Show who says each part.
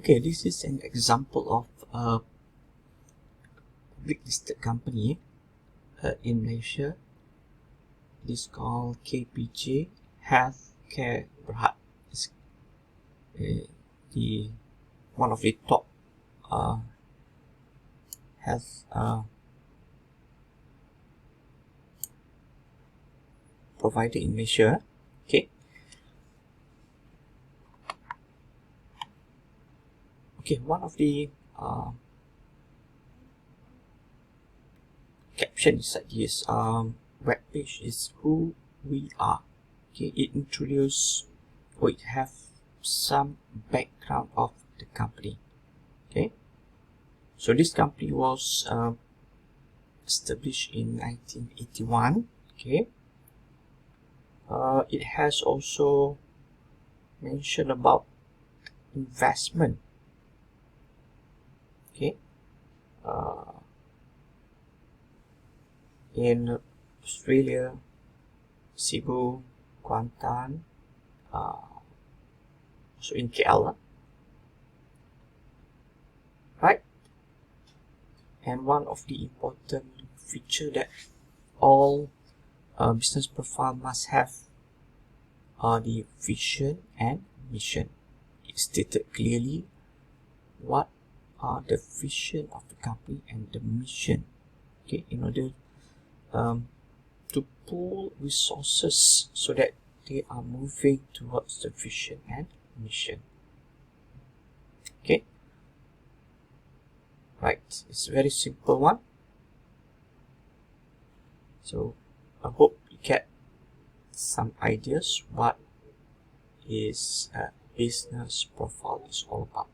Speaker 1: Okay, this is an example of a public listed company in Malaysia. It is called KPJ Healthcare Berhad. It's the one of the top health provider in Malaysia. Okay, one of the caption inside this web page is who we are. Okay, it introduces or it have some background of the company. Okay, so this company was established in 1981. Okay, it has also mentioned about investment. Okay, in Australia, Cebu, Kuantan, also in KL, right? And one of the important feature that all business profile must have are the vision and mission. It stated clearly what are the vision of the company and the mission. Okay, in order to pool resources so that they are moving towards the vision and mission. Okay, right, it's a very simple one. So I hope you get some ideas what is a business profile is all about.